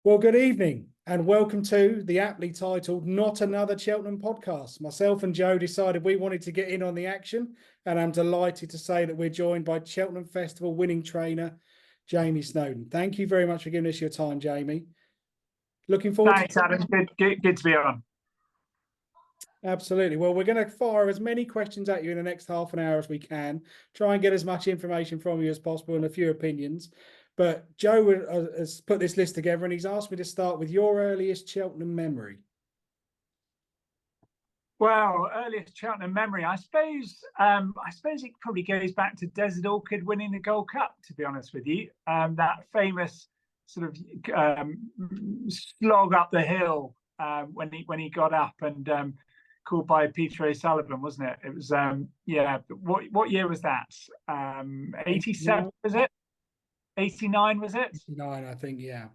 Well, good evening and welcome to the aptly titled Not Another Cheltenham Podcast. Myself and Joe decided we wanted to get in on the action, and I'm delighted to say that we're joined by Cheltenham Festival winning trainer, Jamie Snowden. Thank you very much for giving us your time, Jamie. Looking forward Thanks, Adam. Good to be on. Absolutely. Well, we're going to fire as many questions at you in the next half an hour as we can. Try and get as much information from you as possible and a few opinions. But Joe has put this list together and he's asked me to start with your earliest Cheltenham memory. Well, earliest Cheltenham memory, I suppose it probably goes back to Desert Orchid winning the Gold Cup, to be honest with you. That famous sort of slog up the hill when he got up and called by Peter O'Sullivan, wasn't it? It was What year was that? 87 was it? 89 was it? 89, I think. Yeah.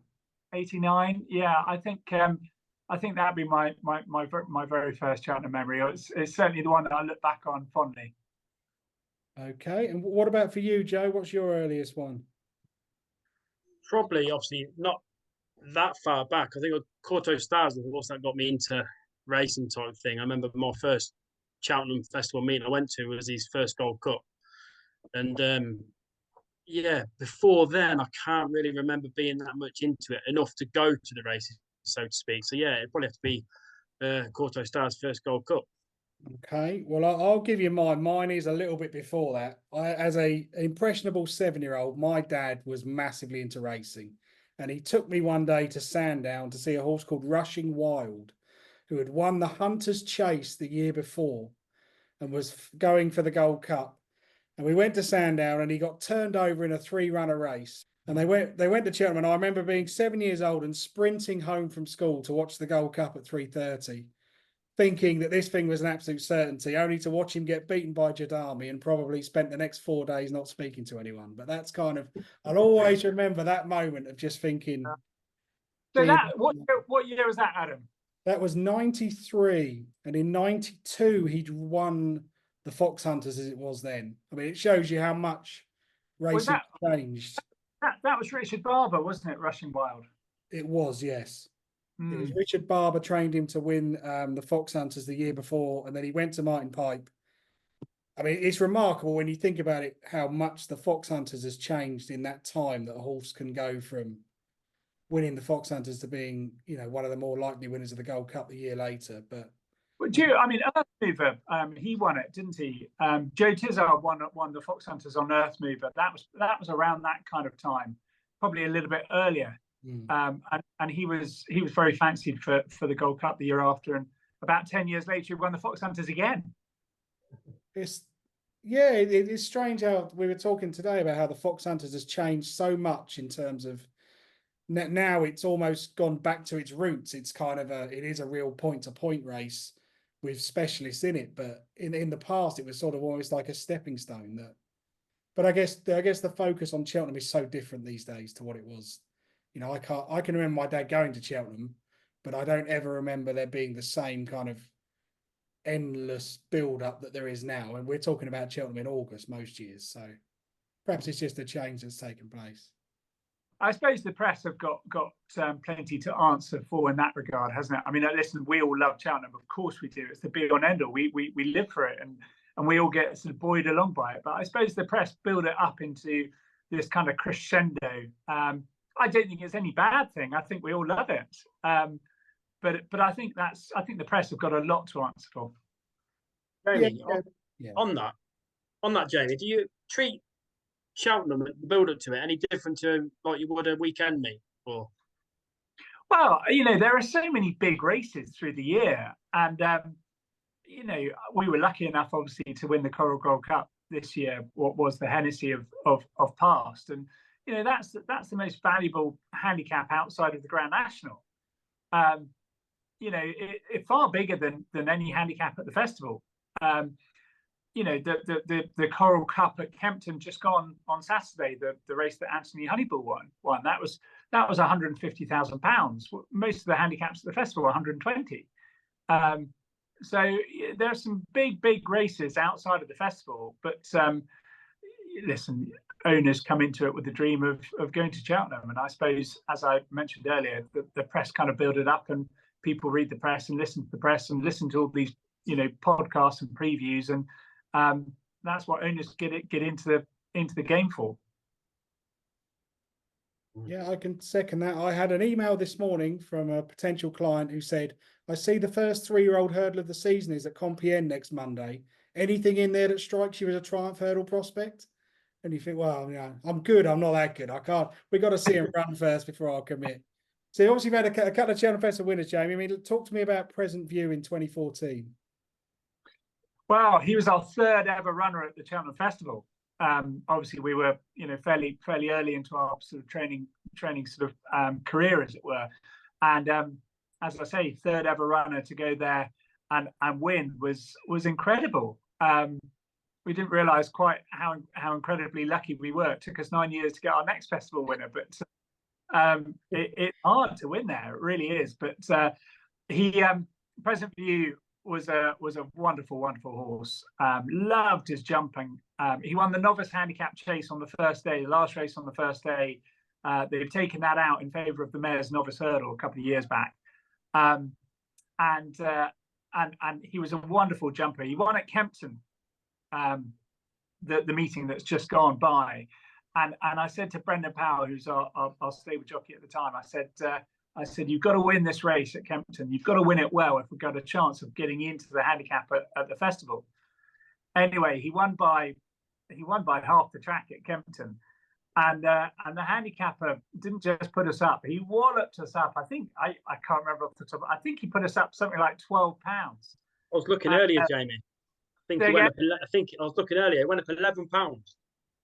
89. Yeah, I think that'd be my very first Cheltenham memory. It's certainly the one that I look back on fondly. Okay, and what about for you, Joe? What's your earliest one? Probably, obviously, not that far back. I think Corto Stars, the horse that got me into racing type of thing. I remember my first Cheltenham Festival meeting I went to was his first Gold Cup. And before then, I can't really remember being that much into it, enough to go to the races, so to speak. So, yeah, it'd probably have to be Corto Stars' first Gold Cup. Okay, well, I'll give you mine. Mine is a little bit before that. As an impressionable 7-year-old, my dad was massively into racing. And he took me one day to Sandown to see a horse called Rushing Wild, who had won the Hunters Chase the year before and was going for the Gold Cup. And we went to Sandown and he got turned over in a 3-runner race. And they went to Cheltenham. And I remember being 7 years old and sprinting home from school to watch the Gold Cup at 3:30, thinking that this thing was an absolute certainty, only to watch him get beaten by Jadami and probably spent the next 4 days not speaking to anyone. But that's kind of, I'll always remember that moment of just thinking. So what year was that, Adam? That was 93. And in 92, he'd won the Foxhunters as it was then. I mean, it shows you how much racing changed. That was Richard Barber, wasn't it, Rushing Wild? It was, yes. It was Richard Barber trained him to win the Foxhunters the year before, and then he went to Martin Pipe. I mean, it's remarkable when you think about it, how much the Foxhunters has changed in that time, that a horse can go from winning the Foxhunters to being, one of the more likely winners of the Gold Cup a year later. But Earth Mover, he won it, didn't he? Joe Tizard won the Foxhunters on Earth Mover. That was around that kind of time, probably a little bit earlier. And he was very fancied for the Gold Cup the year after, and about 10 years later he won the Foxhunters again. It's strange how we were talking today about how the Foxhunters has changed so much in terms of now it's almost gone back to its roots. It's kind of it is a real point-to-point race with specialists in it, but in the past it was sort of almost like a stepping stone. But I guess the focus on Cheltenham is so different these days to what it was. I can remember my dad going to Cheltenham, but I don't ever remember there being the same kind of endless build-up that there is now. And we're talking about Cheltenham in August most years, so perhaps it's just a change that's taken place. I suppose the press have got plenty to answer for in that regard, hasn't it? I mean, listen, we all love Cheltenham, of course we do. It's the be-all and end-all. We live for it, and we all get sort of buoyed along by it. But I suppose the press build it up into this kind of crescendo. I don't think it's any bad thing. I think we all love it. But I think the press have got a lot to answer for. Jamie, on that, Jamie, do you treat Cheltenham, the build up to it, any different to like you would a weekend meet? Or well, there are so many big races through the year, and we were lucky enough, obviously, to win the Coral Gold Cup this year. What was the Hennessy of past, and that's the most valuable handicap outside of the Grand National. It's far bigger than any handicap at the festival. The Coral Cup at Kempton just gone on Saturday, the race that Anthony Honeybull won. That was £150,000. Most of the handicaps at the festival were 120. So there are some big races outside of the festival. But listen, owners come into it with the dream of going to Cheltenham. And I suppose, as I mentioned earlier, the press kind of build it up, and people read the press and listen to the press and listen to all these, podcasts and previews, and that's what owners get into the game for. Yeah, I can second that. I had an email this morning from a potential client who said, I see the first 3-year-old hurdle of the season is at Compiègne next Monday. Anything in there that strikes you as a Triumph Hurdle prospect? And you think, well, I'm good. I'm not that good. I can't. We got to see him run first before I commit. So obviously you've had a couple of Cheltenham Festival winners, Jamie. I mean, talk to me about Present View in 2014. Well, he was our third ever runner at the Cheltenham Festival. Obviously, we were, fairly early into our sort of training sort of career, as it were. And as I say, third ever runner to go there and win was incredible. We didn't realise quite how incredibly lucky we were. It took us 9 years to get our next festival winner, but it's hard to win there. It really is. But he Present View was a wonderful horse. Loved his jumping. He won the novice handicap chase on the first day, the last race on the first day. They've taken that out in favour of the mayor's novice hurdle a couple of years back. And he was a wonderful jumper. He won at Kempton, the meeting that's just gone by. And I said to Brendan Power, who's our stable jockey at the time, I said, you've got to win this race at Kempton. You've got to win it well if we've got a chance of getting into the handicap at the festival. Anyway, he won by half the track at Kempton, and the handicapper didn't just put us up; he walloped us up. I think I can't remember off the top. I think he put us up something like £12. I was looking earlier, Jamie. I was looking earlier. It went up £11.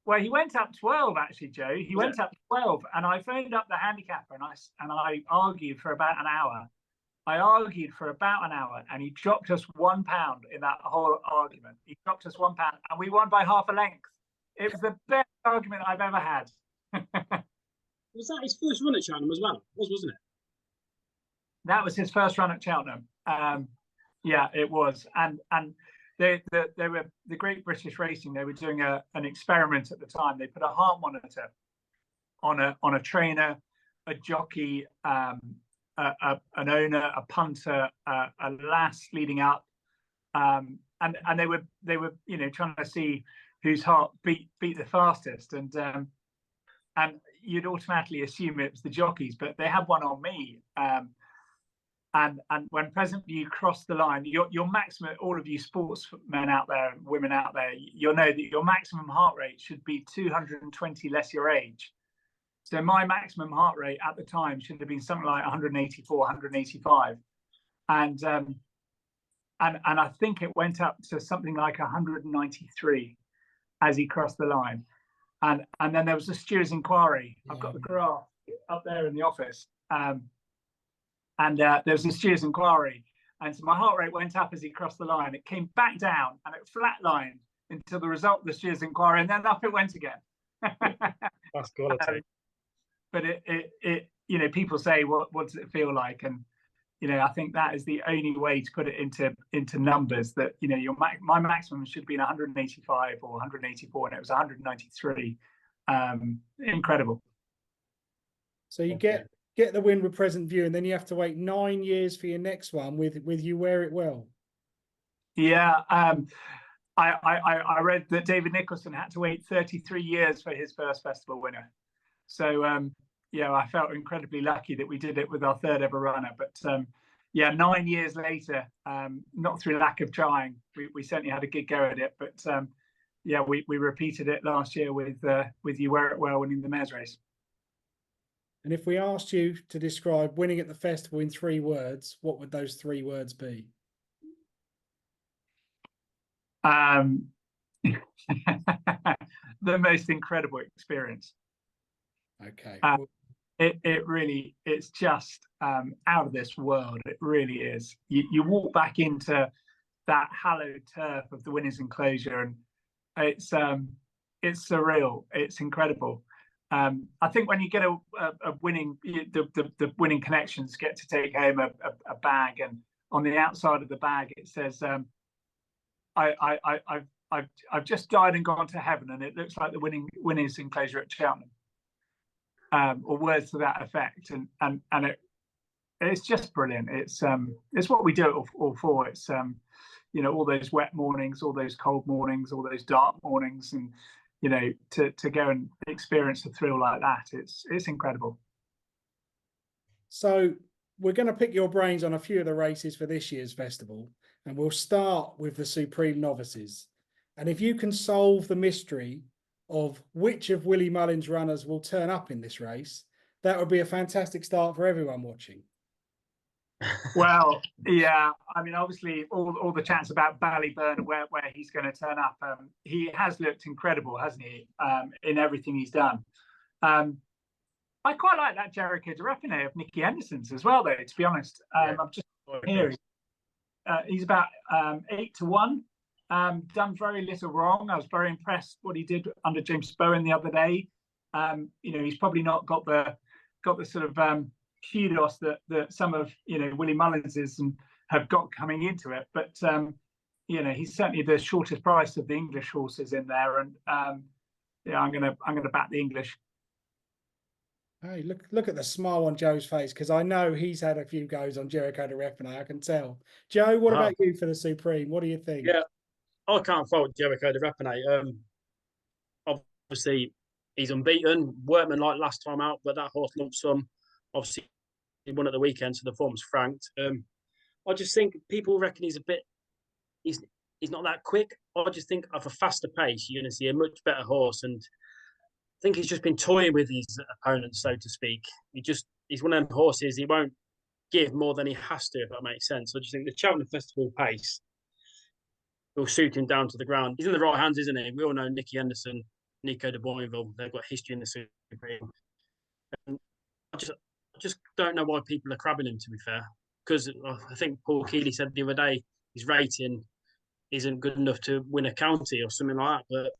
Well, he went up 12, actually, Joe. He went up 12, and I phoned up the handicapper, and I argued for about an hour. And he dropped us £1 in that whole argument. He dropped us £1, and we won by half a length. It was the best argument I've ever had. Was that his first run at Cheltenham as well? Wasn't it? That was his first run at Cheltenham. Yeah, it was. And they were the Great British Racing. They were doing an experiment at the time. They put a heart monitor on a trainer, a jockey, an owner, a punter, a lass leading up, and they were trying to see whose heart beat the fastest, and you'd automatically assume it was the jockeys, but they had one on me. And when Present View crossed the line, your maximum, all of you sportsmen out there and women out there, you'll know that your maximum heart rate should be 220 less your age. So my maximum heart rate at the time should have been something like 184, 185. And I think it went up to something like 193 as he crossed the line. And then there was a steward's inquiry. I've got the graph up there in the office. And there was a steward's inquiry. And so my heart rate went up as he crossed the line. It came back down and it flatlined until the result of the steward's inquiry, and then up it went again. That's quality. But it people say, what does it feel like? And I think that is the only way to put it into numbers, that my maximum should be 185 or 184, and it was 193. Incredible. So you get the win with Present View, and then you have to wait 9 years for your next one with You Wear It Well. Yeah. I read that David Nicholson had to wait 33 years for his first festival winner. So, I felt incredibly lucky that we did it with our third ever runner. But 9 years later, not through lack of trying, we certainly had a good go at it. But we repeated it last year with You Wear It Well winning the mares race. And if we asked you to describe winning at the festival in 3 words, what would those 3 words be? The most incredible experience. Okay. It's just out of this world. It really is. You walk back into that hallowed turf of the winners' enclosure, and it's surreal. It's incredible. I think when you get a winning, the winning connections get to take home a bag, and on the outside of the bag it says, I've I've just died and gone to heaven, and it looks like the winnings enclosure at Cheltenham, or words to that effect, and it's just brilliant. It's what we do it all for. It's all those wet mornings, all those cold mornings, all those dark mornings, and to go and experience a thrill like that, it's incredible. So we're going to pick your brains on a few of the races for this year's festival, and we'll start with the Supreme Novices. And if you can solve the mystery of which of Willie Mullins' runners will turn up in this race, that would be a fantastic start for everyone watching. Well, yeah, I mean, obviously, all the chats about Ballyburn, where he's going to turn up, he has looked incredible, hasn't he, in everything he's done. I quite like that Jericho de Repine of Nicky Henderson's as well, though, to be honest. I'm just hearing he's about 8-1. Done very little wrong. I was very impressed what he did under James Bowen the other day. He's probably not got the sort of kudos that some of Willie Mullins's have got coming into it, but he's certainly the shortest price of the English horses in there, and I'm gonna back the English. Hey, look at the smile on Joe's face, because I know he's had a few goes on Jericho de Repine. I can tell. Joe, what about you for the Supreme? What do you think? Yeah, I can't fault Jericho de Repine. Obviously, he's unbeaten. Workman like last time out, but that horse lump sum. Obviously, he won at the weekend, so the form's franked. I just think people reckon he's not that quick. I just think of a faster pace, you're going to see a much better horse, and I think he's just been toying with his opponents, so to speak. He's one of them horses, he won't give more than he has to, if that makes sense. I just think the Cheltenham Festival pace will suit him down to the ground. He's in the right hands, isn't he? We all know Nicky Henderson, Nico de Boinville, they've got history in the Supreme. And I just don't know why people are crabbing him, to be fair. Because I think Paul Keeley said the other day his rating isn't good enough to win a county or something like that. But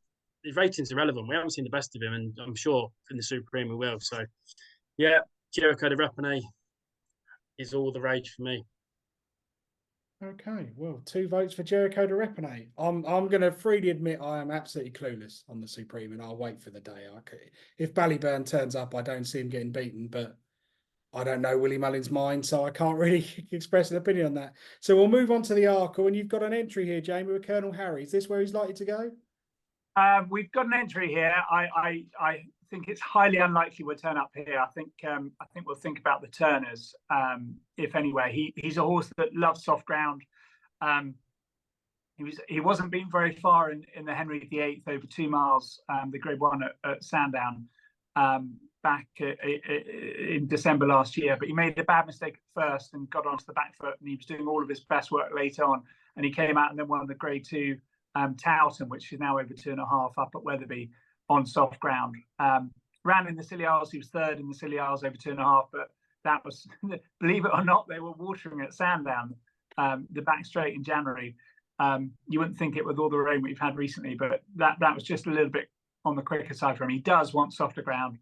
his rating's irrelevant. We haven't seen the best of him, and I'm sure in the Supreme we will. So, yeah, Jericho de Repine is all the rage for me. Okay, well, 2 votes for Jericho de Repine. I'm going to freely admit I am absolutely clueless on the Supreme, and I'll wait for the day. If Ballyburn turns up, I don't see him getting beaten, but I don't know Willie Mullins' mind, so I can't really express an opinion on that. So we'll move on to the Arkle, and you've got an entry here, Jamie, with Colonel Harry. Is this where he's likely to go? We've got an entry here. I think it's highly unlikely we'll turn up here. I think we'll think about the Turners, if anywhere. He's a horse that loves soft ground. He wasn't being very far in the Henry VIII over 2 miles, the Grade 1 at Sandown. Back in December last year, but he made a bad mistake at first and got onto the back foot, and he was doing all of his best work later on, and he came out and then won the Grade 2 Towton, which is now over 2.5 up at Wetherby on soft ground. Ran in the Scilly Isles. He was third in the Scilly Isles over 2.5, but that was, believe it or not, they were watering at Sandown, the back straight in January. You wouldn't think it with all the rain we've had recently, but that was just a little bit on the quicker side for him. He does want softer ground.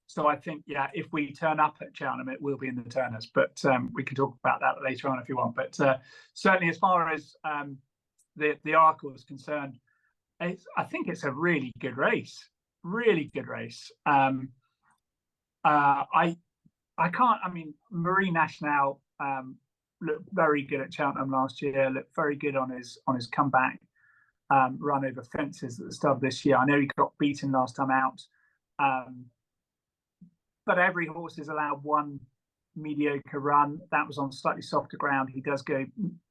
So I think, yeah, if we turn up at Cheltenham, it will be in the Turners, but we can talk about that later on if you want. But certainly as far as the Arkle is concerned, I think it's a really good race. I Marie National looked very good at Cheltenham last year, looked very good on his comeback run over fences at the start of this year. I know he got beaten last time out. But every horse is allowed one mediocre run. That was on slightly softer ground. He does go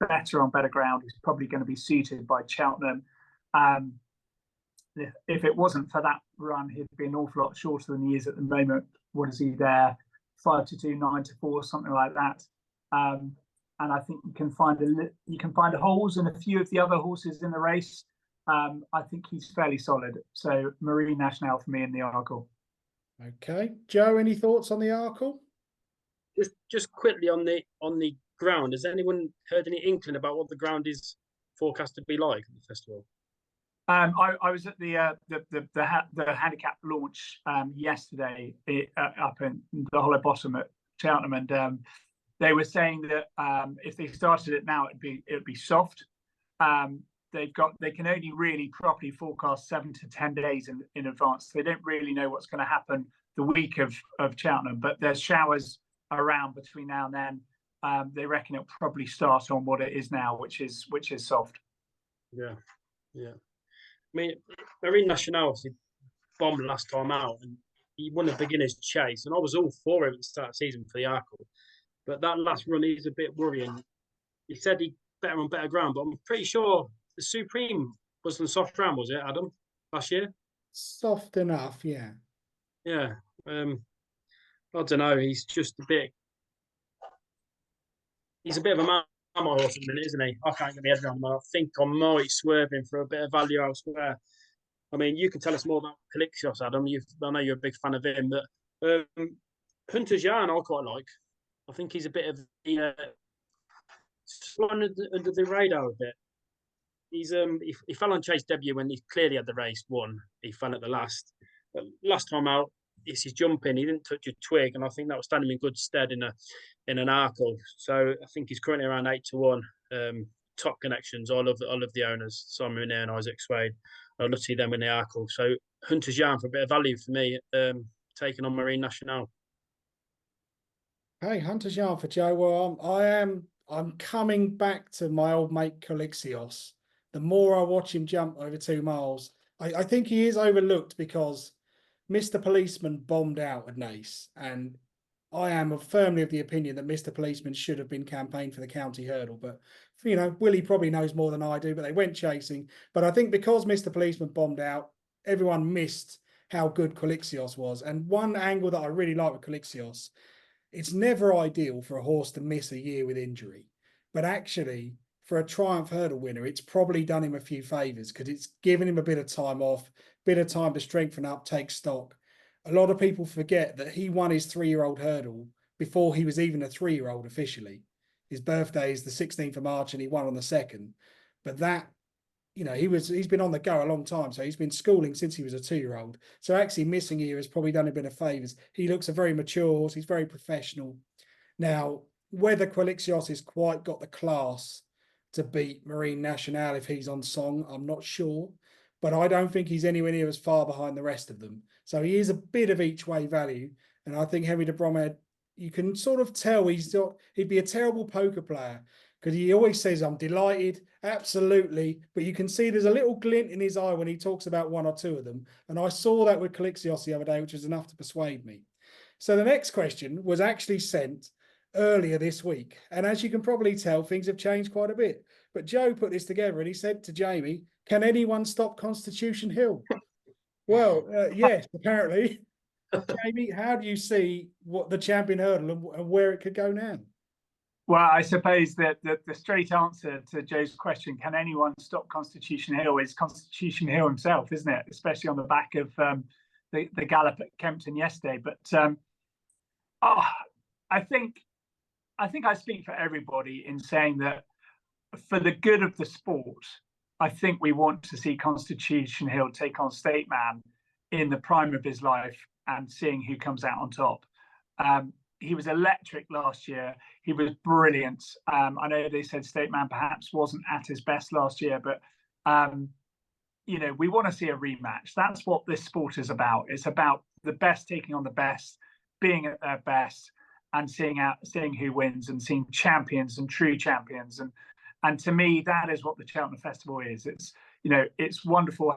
better on better ground. He's probably going to be suited by Cheltenham. If it wasn't for that run, he'd be an awful lot shorter than he is at the moment. What is he there? 5-2, 9-4, something like that. And I think you can find holes in a few of the other horses in the race. I think he's fairly solid. So Marie National for me in the Arkle. Okay, Joe, any thoughts on the Arkle? Just quickly on the ground. Has anyone heard any inkling about what the ground is forecast to be like at the festival? I was at the handicap launch yesterday up in the Hollow Bottom at Cheltenham, and they were saying that if they started it now, it'd be soft. they can only really properly forecast 7 to 10 days in advance. They don't really know what's going to happen the week of Cheltenham, but there's showers around between now and then. They reckon it'll probably start on what it is now, which is soft. Yeah. I mean, Marine Nationale obviously bombed last time out, and he won the beginner's chase, and I was all for him at the start of the season for the Arle. But that last run is a bit worrying. He said he better on better ground, but I'm pretty sure the Supreme was on soft ground, was it, Adam, last year? Soft enough, yeah. Yeah. I don't know. He's just a bit. He's a bit of a man horse at the minute, isn't he? I can't get my head around him. I think I might swerve him for a bit of value elsewhere. I mean, you can tell us more about Calixios, Adam. I know you're a big fan of him, but Hunter's Yarn I quite like. I think he's a bit of flying under the radar a bit. He's he fell on Chase debut when he clearly had the race won. He fell at the last. But last time out, it's his jumping. He didn't touch a twig, and I think that will stand him in good stead in an Arle. So I think he's currently around 8-1. Top connections. I love the owners, Simon Renee and Isaac Swade. I'd love to see them in the Arle. So Hunter's Yarn for a bit of value for me, taking on Marine Nationale. Hey, Hunter's Yarn for Joe. Well, I'm coming back to my old mate Calixios. The more I watch him jump over 2 miles, I think he is overlooked because Mr. Policeman bombed out at Naas, and I am firmly of the opinion that Mr. Policeman should have been campaigned for the county hurdle. But, Willie probably knows more than I do, but they went chasing. But I think because Mr. Policeman bombed out, everyone missed how good Calixios was. And one angle that I really like with Calixios, it's never ideal for a horse to miss a year with injury. But actually, for a Triumph Hurdle winner, it's probably done him a few favours because it's given him a bit of time off, bit of time to strengthen up, take stock. A lot of people forget that he won his 3-year-old hurdle before he was even a 3-year-old officially. His birthday is the 16th of March and he won on the 2nd. But that, he's been on the go a long time. So he's been schooling since he was a 2-year-old. So actually missing a year has probably done him a bit of favours. He looks a very mature horse. He's very professional. Now, whether Calixios has quite got the class to beat Marine Nationale if he's on song, I'm not sure. But I don't think he's anywhere near as far behind the rest of them. So he is a bit of each way value. And I think Henry de Bromhead, you can sort of tell he'd be a terrible poker player because he always says, I'm delighted, absolutely. But you can see there's a little glint in his eye when he talks about 1 or 2 of them. And I saw that with Calixios the other day, which was enough to persuade me. So the next question was actually sent earlier this week. And as you can probably tell, things have changed quite a bit. But Joe put this together and he said to Jamie, can anyone stop Constitution Hill? Well, yes, apparently. Jamie, how do you see what the champion hurdle and where it could go now? Well, I suppose that the straight answer to Joe's question, can anyone stop Constitution Hill, is Constitution Hill himself, isn't it? Especially on the back of the gallop at Kempton yesterday. But I think I speak for everybody in saying that for the good of the sport, I think we want to see Constitution Hill take on State Man in the prime of his life and seeing who comes out on top. He was electric last year. He was brilliant. I know they said State Man perhaps wasn't at his best last year, but we want to see a rematch. That's what this sport is about. It's about the best taking on the best, being at their best, and seeing who wins and seeing champions and true champions. And to me, that is what the Cheltenham Festival is. It's wonderful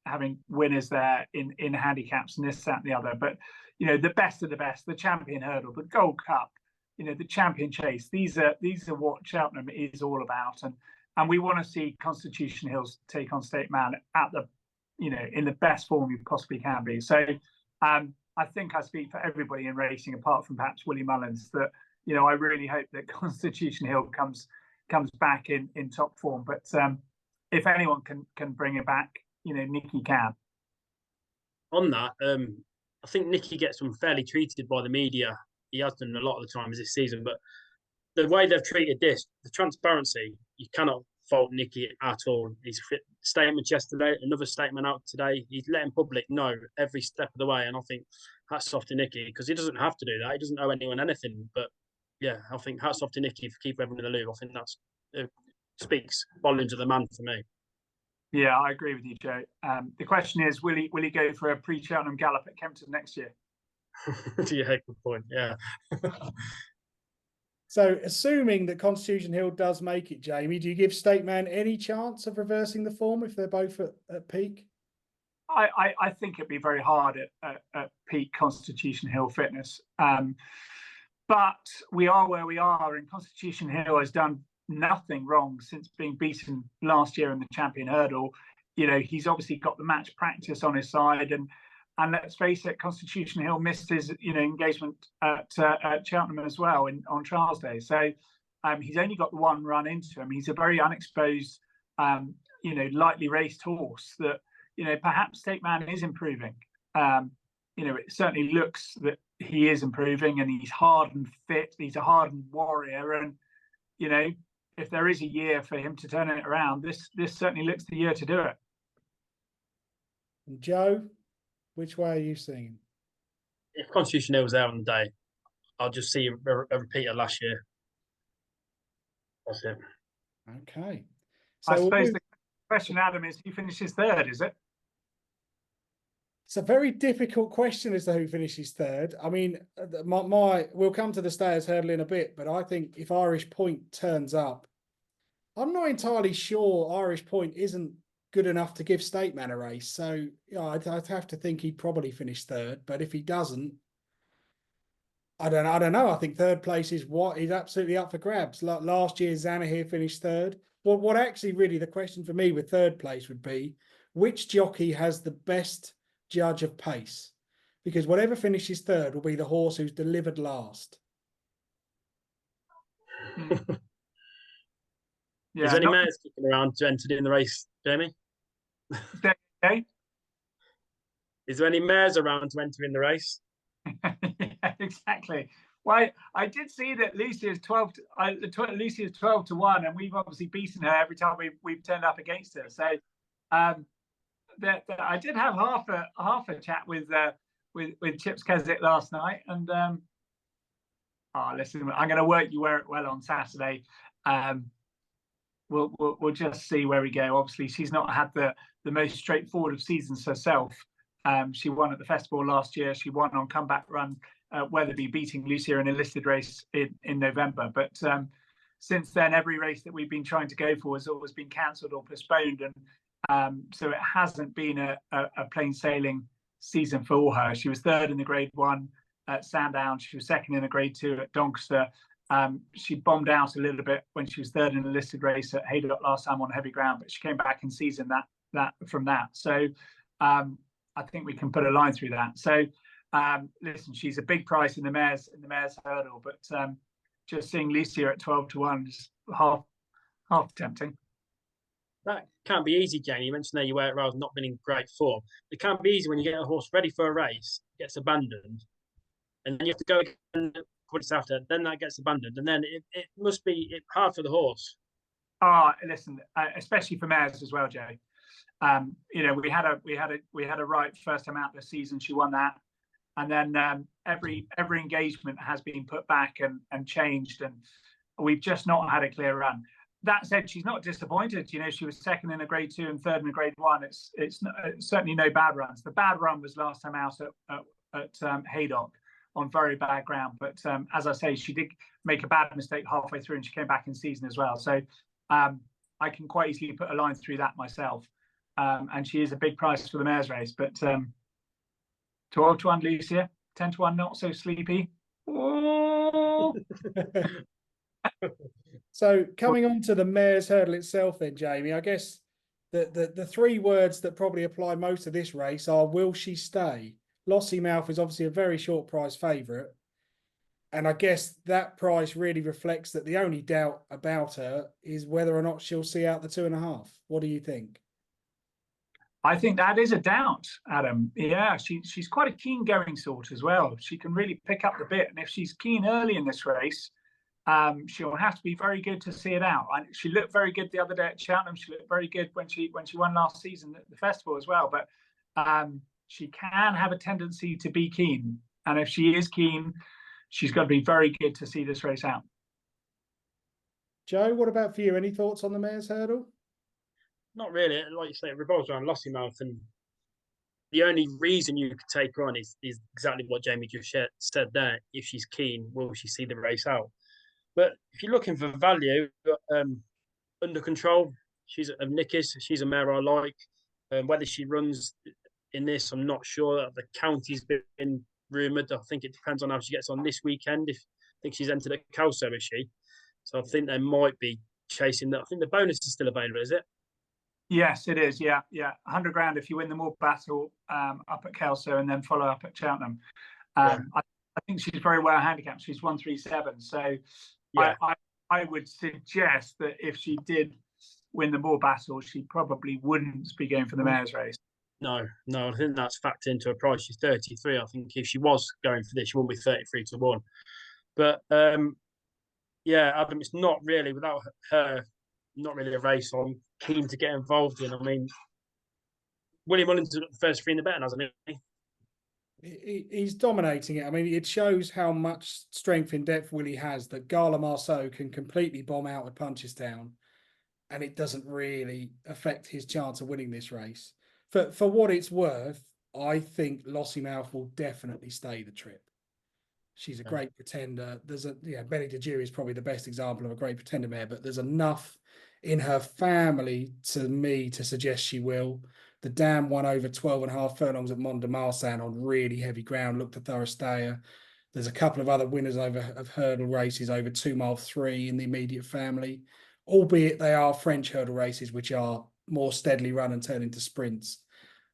having winners there in handicaps and this, that, and the other. But the best of the best, the champion hurdle, the Gold Cup, the champion chase. These are what Cheltenham is all about. And we want to see Constitution Hill take on State Man at the, in the best form you possibly can be. So I think I speak for everybody in racing, apart from perhaps Willie Mullins, that I really hope that Constitution Hill comes back in top form. But if anyone can bring it back, Nicky can. On that, I think Nicky gets unfairly treated by the media. He has done a lot of the times this season, but the way they've treated this, the transparency, you cannot fault Nicky at all. His statement yesterday, another statement out today, he's letting public know every step of the way. And I think hats off to Nicky because he doesn't have to do that. He doesn't owe anyone anything. But yeah, I think hats off to Nicky for keeping everyone in the loop. I think that's speaks volumes of the man for me. Yeah, I agree with you, Joe. The question is, will he go for a pre-Cheltenham gallop at Kempton next year? Yeah, good point. Yeah. So, assuming that Constitution Hill does make it, Jamie, do you give State Man any chance of reversing the form if they're both at peak? I think it'd be very hard at peak Constitution Hill fitness. But we are where we are, and Constitution Hill has done nothing wrong since being beaten last year in the Champion Herdle. You know, he's obviously got the match practice on his side, and let's face it, Constitution Hill missed his engagement at Cheltenham as well on Trials Day. So he's only got the one run into him. He's a very unexposed, lightly raced horse that perhaps State Man is improving. It certainly looks that he is improving, and he's hard and fit. He's a hardened warrior, and if there is a year for him to turn it around, this certainly looks the year to do it. And Joe, which way are you seeing? If Constitution Hill was there on the day, I'll just see a repeat of last year. That's it. Okay. So I suppose the question, Adam, is who finishes third, is it? It's a very difficult question as to who finishes third. I mean, we'll come to the Stayers Herdle in a bit, but I think if Irish Point turns up, I'm not entirely sure Irish Point isn't good enough to give State Man a race. So I'd have to think he'd probably finish third. But if he doesn't, I don't know. I think third place is absolutely up for grabs. Last year, Zanahiyr finished third. What actually really the question for me with third place would be, which jockey has the best judge of pace? Because whatever finishes third will be the horse who's delivered last. Yeah, is there any mares kicking around to enter in the race, Jamie? Okay. Is there any mares around to enter in the race? Yeah, exactly. Well, I did see that Lucy is 12. Lucy is 12-1, and we've obviously beaten her every time we've turned up against her. So, I did have half a chat with Chips Keswick last night, and listen, I'm going to work you well on Saturday. We'll just see where we go. Obviously, she's not had the most straightforward of seasons herself. She won at the festival last year. She won on comeback run at Wetherby, beating Lucia in a listed race in November. But since then, every race that we've been trying to go for has always been cancelled or postponed, and so it hasn't been a plain sailing season for her. She was third in the Grade 1 at Sandown. She was second in the Grade 2 at Doncaster. She bombed out a little bit when she was third in a listed race at Herdle last time on heavy ground, but she came back in season from that. So I think we can put a line through that. So listen, she's a big price in the mares hurdle, but just seeing Lucia at 12-1 is half tempting. That can't be easy, Jamie. You mentioned there you were rather not been in great form. It can't be easy when you get a horse ready for a race, gets abandoned, and then you have to go again weeks after, then that gets abandoned, and then it must be hard for the horse. Listen, especially for mares as well, Jay. We had a right first time out this season. She won that, and then every engagement has been put back and changed, and we've just not had a clear run. That said, she's not disappointed. She was second in a Grade 2 and third in a Grade 1. It's certainly no bad runs. The bad run was last time out at Haydock on very bad ground. But as I say, she did make a bad mistake halfway through, and she came back in season as well. So I can quite easily put a line through that myself. And she is a big price for the mares race. But 12-1 Lucia, 10-1 not so sleepy. Oh. So coming on to the mares hurdle itself then, Jamie, I guess the three words that probably apply most to this race are, will she stay? Lossiemouth is obviously a very short price favourite. And I guess that price really reflects that the only doubt about her is whether or not she'll see out the 2.5. What do you think? I think that is a doubt, Adam. Yeah, she's quite a keen going sort as well. She can really pick up the bit. And if she's keen early in this race, she'll have to be very good to see it out. She looked very good the other day at Cheltenham. She looked very good when she won last season at the festival as well. But she can have a tendency to be keen. And if she is keen, she's got to be very good to see this race out. Joe, what about for you? Any thoughts on the mares hurdle? Not really. Like you say, it revolves around Lossiemouth, and the only reason you could take her on is exactly what Jamie just said there. If she's keen, will she see the race out? But if you're looking for value, Under Control, she's of Nicky's. She's a mare I like. Whether she runs in this, I'm not sure. The county's been rumoured. I think it depends on how she gets on this weekend. I think she's entered at Kelso, is she? So I think they might be chasing that. I think the bonus is still available, is it? Yes, it is. Yeah, yeah. 100 grand if you win the Moor Battle up at Kelso and then follow up at Cheltenham. I think she's very well handicapped. She's 137. So Yeah. I would suggest that if she did win the Moor Battle, she probably wouldn't be going for the mare's race. No, I think that's factored into her price. She's 33. I think if she was going for this, she wouldn't be 33 to 1. But yeah, Adam, it's not really, without her, not really a race I'm keen to get involved in. I mean, William Mullins got the first 3 in the betting, hasn't he? He's dominating it. I mean, it shows how much strength in depth Willie has, that Gala Marceau can completely bomb out at Punchestown, and it doesn't really affect his chance of winning this race. For what it's worth, I think Lossiemouth will definitely stay the trip. She's a great pretender. Belly de Dieu is probably the best example of a great pretender mare, but there's enough in her family to me to suggest she will. The dam won over 12.5 furlongs at Mont de Marsan on really heavy ground, looked a thorough stayer. There's a couple of other winners of hurdle races over 2 mile 3 in the immediate family, albeit they are French hurdle races, which are more steadily run and turn into sprints.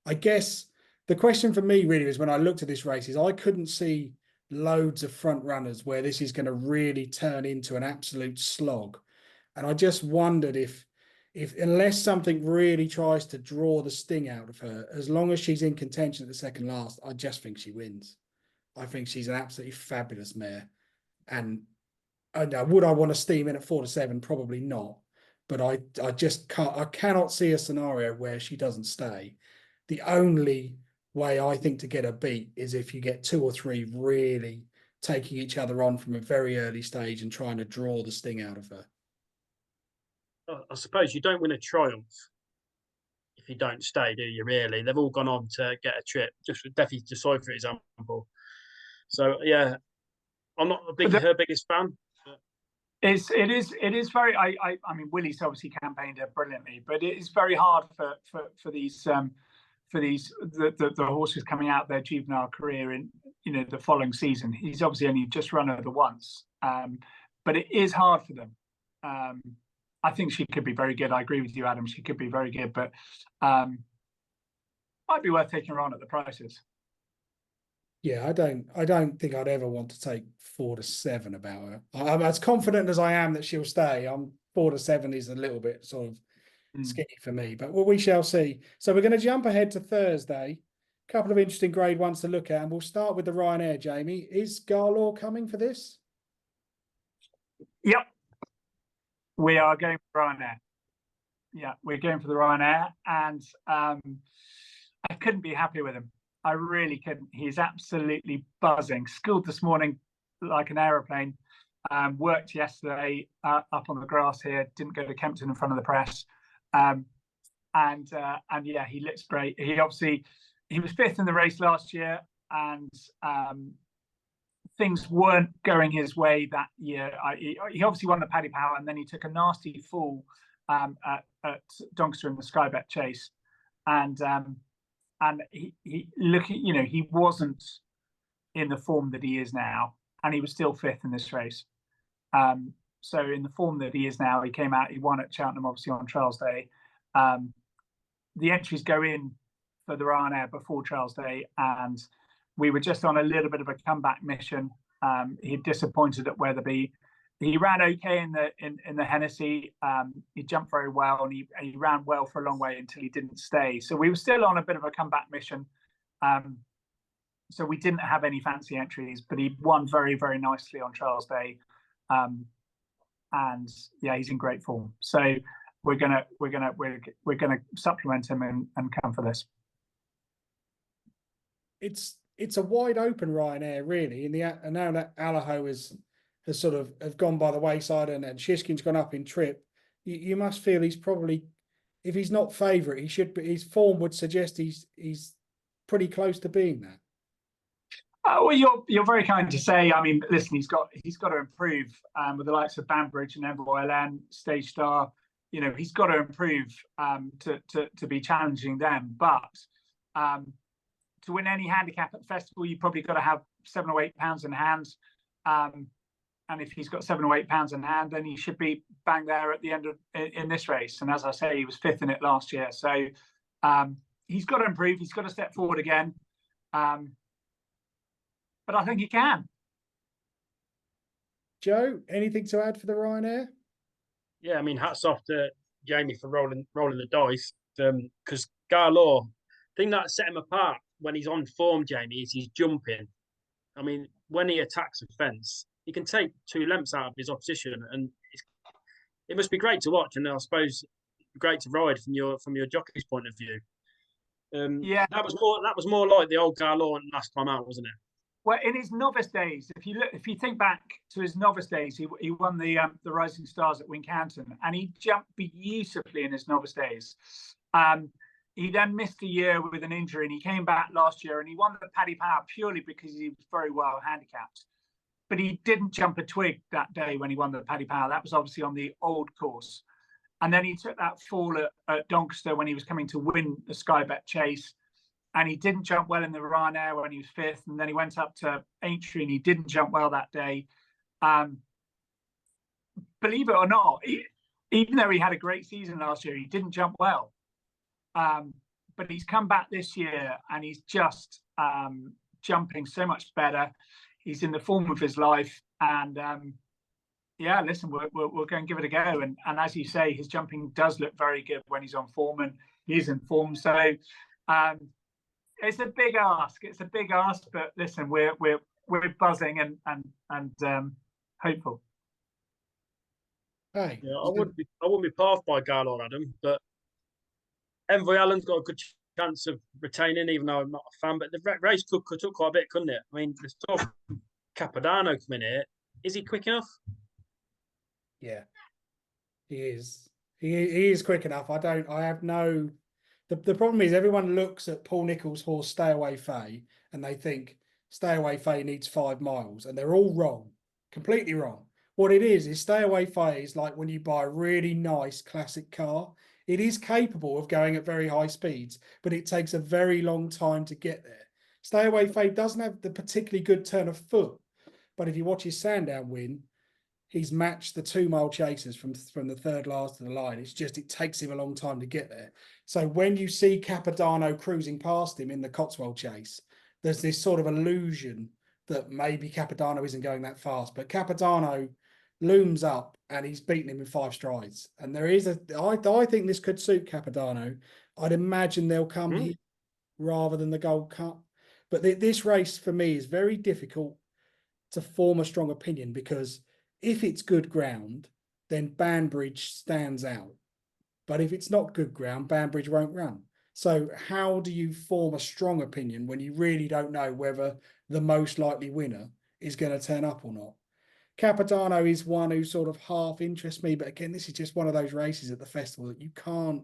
I guess the question for me really was, when I looked at this race, is I couldn't see loads of front runners where this is going to really turn into an absolute slog. And I just wondered if unless something really tries to draw the sting out of her, as long as she's in contention at the second last, I just think she wins. I think she's an absolutely fabulous mare. And would I want to steam in at 4 to 7? Probably not. But I just can't. I cannot see a scenario where she doesn't stay. The only way I think to get a beat is if you get 2 or 3 really taking each other on from a very early stage and trying to draw the sting out of her. I suppose you don't win a Triumph if you don't stay, do you? Really, they've all gone on to get a trip. Just definitely Decide, for example. So yeah, I'm not her biggest fan. It is very. I mean, Willie's obviously campaigned her brilliantly, but it is very hard for these the horses coming out their juvenile career in the following season. He's obviously only just run her the once, but it is hard for them. I think she could be very good. I agree with you, Adam. She could be very good, but might be worth taking her on at the prices. Yeah, I don't think I'd ever want to take 4 to 7 about her. I'm as confident as I am that she'll stay. 4 to 7 is a little bit sort of skinny for me, but we shall see. So we're going to jump ahead to Thursday. A couple of interesting grade ones to look at, and we'll start with the Ryanair. Jamie, is Garlaw coming for this? Yep, we are going for Ryanair. Yeah, we're going for the Ryanair, and I couldn't be happier with him. I really couldn't. He's absolutely buzzing. Schooled this morning like an aeroplane. Worked yesterday up on the grass here. Didn't go to Kempton in front of the press. And yeah, he looks great. He was 5th in the race last year, and things weren't going his way that year. He obviously won the Paddy Power, and then he took a nasty fall at Doncaster in the Sky Bet Chase, and he wasn't in the form that he is now, and he was still 5th in this race. So in the form that he is now, he came out, he won at Cheltenham, obviously on Trials Day. The entries go in for the Ryanair before Trials Day, and we were just on a little bit of a comeback mission. He disappointed at Wetherby. He ran okay in the Hennessy. He jumped very well, and he ran well for a long way until he didn't stay. So we were still on a bit of a comeback mission. So we didn't have any fancy entries, but he won very, very nicely on Trials Day. And yeah, he's in great form. So we're gonna supplement him and come for this. It's a wide open Ryanair, really. And now that Allaho has sort of gone by the wayside, and Shishkin's gone up in trip, you must feel he's probably if he's not favourite, he should be. His form would suggest he's pretty close to being that. Well, you're very kind to say. I mean, listen, he's got to improve with the likes of Banbridge and Envoy Land, Stage Star. You know, he's got to improve to be challenging them. But to win any handicap at the festival, you've probably got to have £7 or £8 in hand. And if he's got £7 or £8 in hand, then he should be bang there at the end of in this race. And as I say, he was 5th in it last year. So he's got to improve. He's got to step forward again. But I think he can. Joe, anything to add for the Ryanair? Yeah, I mean, hats off to Jamie for rolling the dice. Because Garlaw, thing that set him apart when he's on form, Jamie, is he's jumping. I mean, when he attacks a fence, he can take 2 lengths out of his opposition, and it must be great to watch. And I suppose great to ride from your jockey's point of view. Yeah, that was more like the old Garlaw last time out, wasn't it? Well, in his novice days, if you think back to his novice days, he won the Rising Stars at Wincanton, and he jumped beautifully in his novice days. He then missed a year with an injury, and he came back last year, and he won the Paddy Power purely because he was very well handicapped. But he didn't jump a twig that day when he won the Paddy Power. That was obviously on the old course. And then he took that fall at Doncaster when he was coming to win the Sky Bet Chase. And he didn't jump well in the Ryanair when he was 5th. And then he went up to Aintree and he didn't jump well that day. Believe it or not, even though he had a great season last year, he didn't jump well. But he's come back this year and he's just jumping so much better. He's in the form of his life. And yeah, listen, we'll go and give it a go. And as you say, his jumping does look very good when he's on form, and he's in form. So it's a big ask. It's a big ask, but listen, we're buzzing and hopeful. Hey, yeah, I wouldn't be passed by Garlaw, Adam, but Envoy Allen's got a good chance of retaining, even though I'm not a fan. But the race could cut up quite a bit, couldn't it? I mean, there's talk Capodanno coming here. Is he quick enough? Yeah, he is. He is quick enough. I have no. The problem is everyone looks at Paul Nicholls' horse Stay Away Fay and they think Stay Away Fay needs 5 miles, and they're all wrong, completely wrong. What it is Stay Away Fay is like when you buy a really nice classic car. It is capable of going at very high speeds, but it takes a very long time to get there. Stay Away Fay doesn't have the particularly good turn of foot, but if you watch his Sandown win, he's matched the 2 mile chasers from the third last to the line. It's just, it takes him a long time to get there. So when you see Capodanno cruising past him in the Cotswold chase, there's this sort of illusion that maybe Capodanno isn't going that fast, but Capodanno looms up and he's beaten him in 5 strides. And there is I think this could suit Capodanno. I'd imagine they'll come here rather than the Gold Cup. But this race for me is very difficult to form a strong opinion, because if it's good ground, then Banbridge stands out. But if it's not good ground, Banbridge won't run. So how do you form a strong opinion when you really don't know whether the most likely winner is going to turn up or not? Capodanno is one who sort of half interests me, but again, this is just one of those races at the festival that you can't.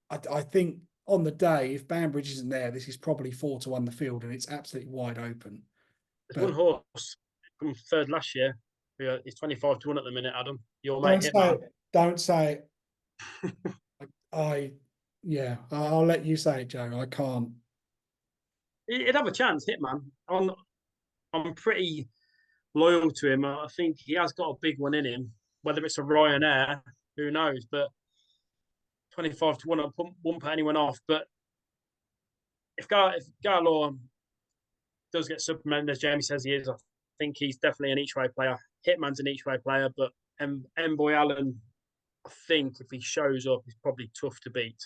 I think on the day, if Banbridge isn't there, this is probably 4-1 the field, and it's absolutely wide open. There's one horse come 3rd last year. He's 25-1 at the minute, Adam. Your mate Don't say it. I'll let you say it, Joe. I can't. He'd have a chance, Hitman. I'm pretty loyal to him. I think he has got a big one in him. Whether it's a Ryanair, who knows? But 25-1, I won't put anyone off. But if Garlaw does get supplemented, as Jamie says he is, I think he's definitely an each-way player. Hitman's an each-way player, but Envoy Allen, I think if he shows up, he's probably tough to beat.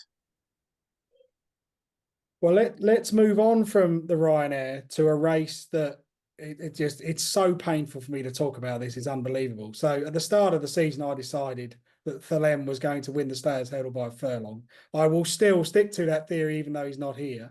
Well, let's move on from the Ryanair to a race that it's so painful for me to talk about. This is unbelievable. So at the start of the season, I decided that Thelem was going to win the Stayers Herdle by a furlong. I will still stick to that theory, even though he's not here.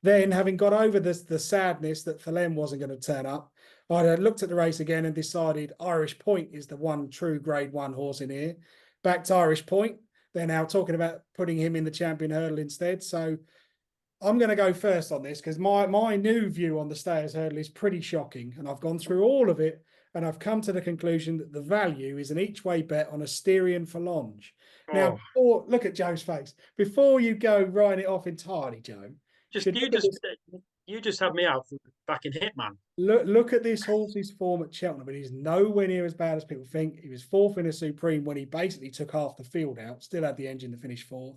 Then, having got over the sadness that Thelem wasn't going to turn up, I looked at the race again and decided Irish Point is the one true Grade 1 horse in here. Backed Irish Point. they're now talking about putting him in the champion hurdle instead. So I'm going to go first on this because my new view on the Stayers hurdle is pretty shocking. And I've gone through all of it and I've come to the conclusion that the value is an each way bet on Asterion for Longe. Now, look at Joe's face. Before you go writing it off entirely, Joe, you just had me out back in Hitman. Look at this horse's form at Cheltenham, but he's nowhere near as bad as people think. He was fourth in a Supreme when he basically took half the field out, still had the engine to finish fourth.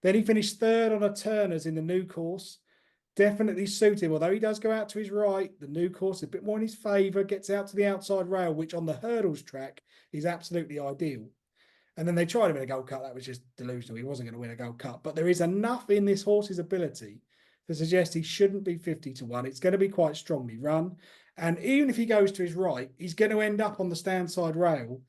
Then he finished third on a Turner's in the new course. Definitely suit him, although he does go out to his right. The new course is a bit more in his favour, gets out to the outside rail, which on the hurdles track is absolutely ideal. And then they tried him in a Gold Cup. That was just delusional. He wasn't going to win a Gold Cup. But there is enough in this horse's ability to suggest he shouldn't be 50-1. It's going to be quite strongly run. And even if he goes to his right, he's going to end up on the stand side rail.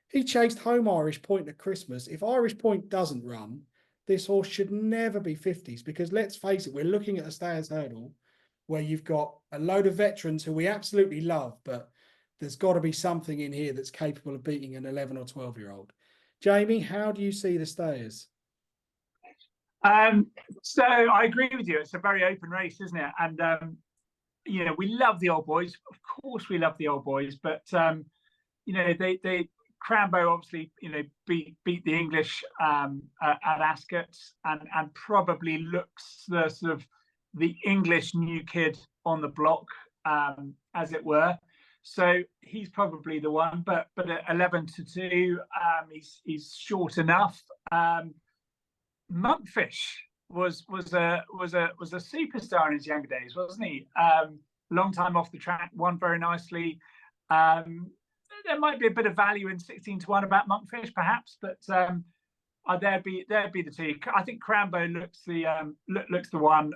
He chased home Irish Point at Christmas. If Irish Point doesn't run, this horse should never be 50s because let's face it, we're looking at a Stayers hurdle where you've got a load of veterans who we absolutely love, but there's got to be something in here that's capable of beating an 11 or 12-year-old. Jamie, how do you see the Stayers? So I agree with you. It's a very open race, isn't it? And, we love the old boys. Of course we love the old boys, but, they Crambo obviously, beat the English at Ascot and probably looks the sort of the English new kid on the block, as it were. So he's probably the one, but at 11-2, he's short enough. Monkfish was a superstar in his younger days, wasn't he? Long time off the track, won very nicely. There might be a bit of value in 16-1 about Monkfish, perhaps, but there'd be the two. I think Crambo looks the one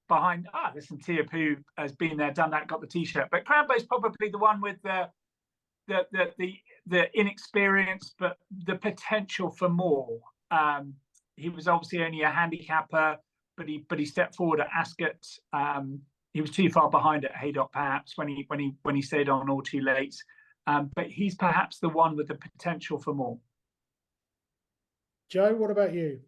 behind. Listen, Tiapu has been there, done that, got the t-shirt. But Crambo's probably the one with the inexperience, but the potential for more. He was obviously only a handicapper, but he stepped forward at Ascot. He was too far behind at Haydock, perhaps, when he stayed on all too late. But he's perhaps the one with the potential for more. Joe, what about you?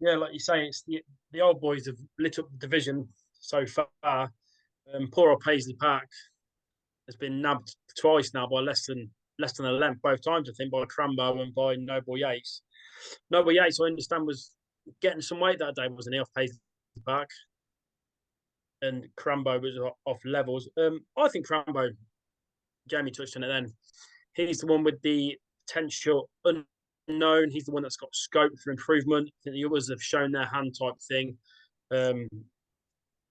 Yeah, like you say, it's the old boys have lit up the division so far. Poor old Paisley Park has been nabbed twice now by less than a length both times, I think, by Crambo and by Noble Yates. Noble Yates, I understand, was getting some weight that day, wasn't he, off Paisley Park? And Crambo was off levels. I think Crambo, Jamie touched on it then, he's the one with the potential unknown. He's the one that's got scope for improvement. I think the others have shown their hand type thing.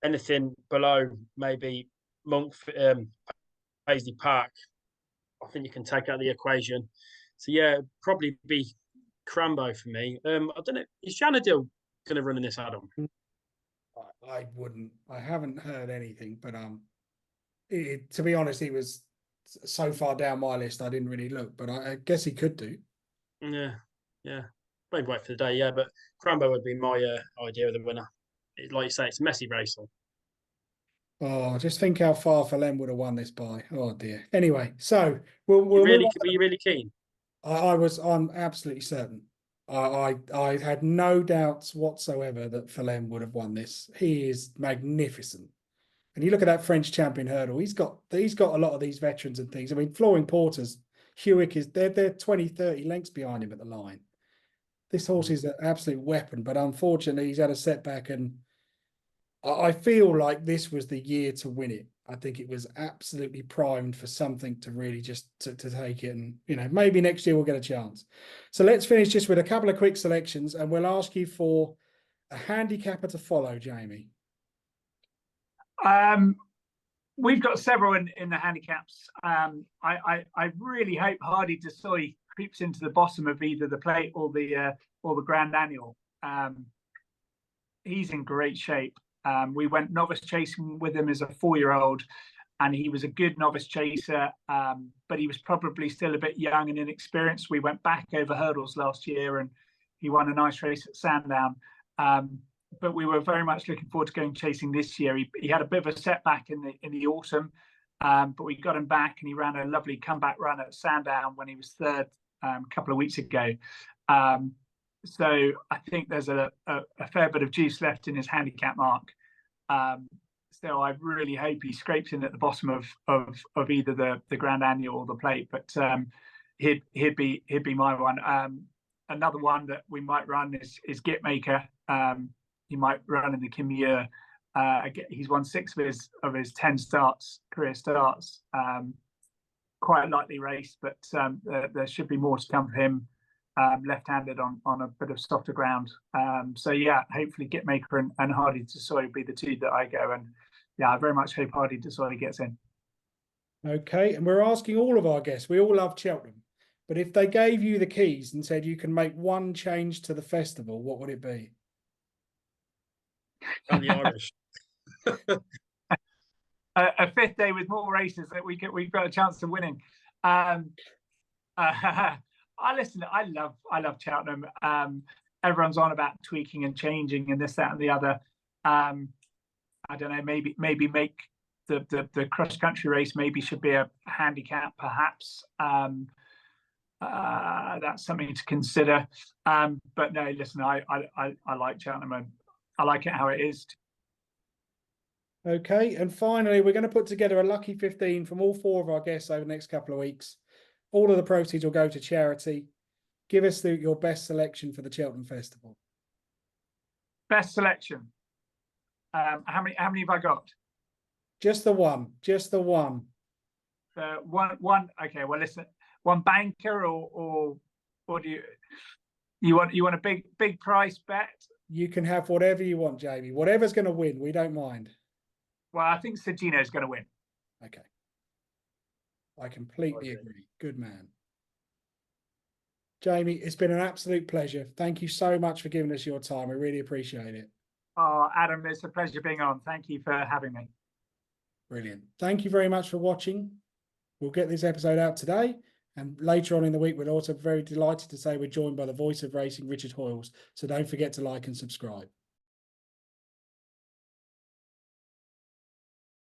Anything below maybe Paisley Park, I think you can take out of the equation. So yeah, probably be Crambo for me. I don't know, is Janadil going to run in this, Adam? I wouldn't. I haven't heard anything, but to be honest, he was so far down my list, I didn't really look, but I guess he could do. Yeah. Maybe wait for the day, yeah, but Crambo would be my idea of the winner. Like you say, it's a messy race. Oh, just think how far Falem would have won this by. Oh dear. Anyway, so were you really keen? I'm absolutely certain. I had no doubts whatsoever that Falem would have won this. He is magnificent. And you look at that French champion hurdle, he's got a lot of these veterans and things. I mean, Flooring Porters, Hewick they're 20, 30 lengths behind him at the line. This horse is an absolute weapon, but unfortunately he's had a setback, and I feel like this was the year to win it. I think it was absolutely primed for something to really just to take it, and maybe next year we'll get a chance. So let's finish just with a couple of quick selections, and we'll ask you for a handicapper to follow, Jamie. We've got several in the handicaps. I really hope Hardy de Soy creeps into the bottom of either the plate or the Grand Annual. He's in great shape. We went novice chasing with him as a 4-year-old, and he was a good novice chaser, but he was probably still a bit young and inexperienced. We went back over hurdles last year, and he won a nice race at Sandown. But we were very much looking forward to going chasing this year. He had a bit of a setback in the autumn, but we got him back, and he ran a lovely comeback run at Sandown when he was third a couple of weeks ago. So I think there's a fair bit of juice left in his handicap mark. So I really hope he scrapes in at the bottom of either the Grand Annual or the Plate. But he'd be my one. Another one that we might run is Gitmaker. He might run in the Kim Muir. He's won 6 of his 10 career starts. Quite a lightly raced, but there should be more to come for him. Left-handed on a bit of softer ground. So yeah, hopefully Gitmaker and Hardy to Soy will be the 2 that I go. And yeah, I very much hope Hardy to Soy gets in. Okay, and we're asking all of our guests. We all love Cheltenham, but if they gave you the keys and said you can make one change to the festival, what would it be? And the Irish. A 5th day with more races that we've got a chance of winning. Listen, I love Cheltenham. Everyone's on about tweaking and changing and this, that, and the other. I don't know. Maybe make the cross country race maybe should be a handicap, perhaps. That's something to consider. But no, listen, I like Cheltenham and I like it how it is. Okay, and finally, we're going to put together a lucky 15 from all 4 of our guests over the next couple of weeks. All of the proceeds will go to charity. Give us your best selection for the Cheltenham Festival. Best selection. How many have I got? Just the one. Just the one. One. Okay. Well, listen. One banker, or do you want a big price bet? You can have whatever you want, Jamie. Whatever's going to win, we don't mind. Well, I think Sergino's going to win. Okay. I completely agree. Good man. Jamie, it's been an absolute pleasure. Thank you so much for giving us your time. We really appreciate it. Oh, Adam, it's a pleasure being on. Thank you for having me. Brilliant. Thank you very much for watching. We'll get this episode out today. And later on in the week, we're also very delighted to say we're joined by the voice of racing, Richard Hoyles. So don't forget to like and subscribe.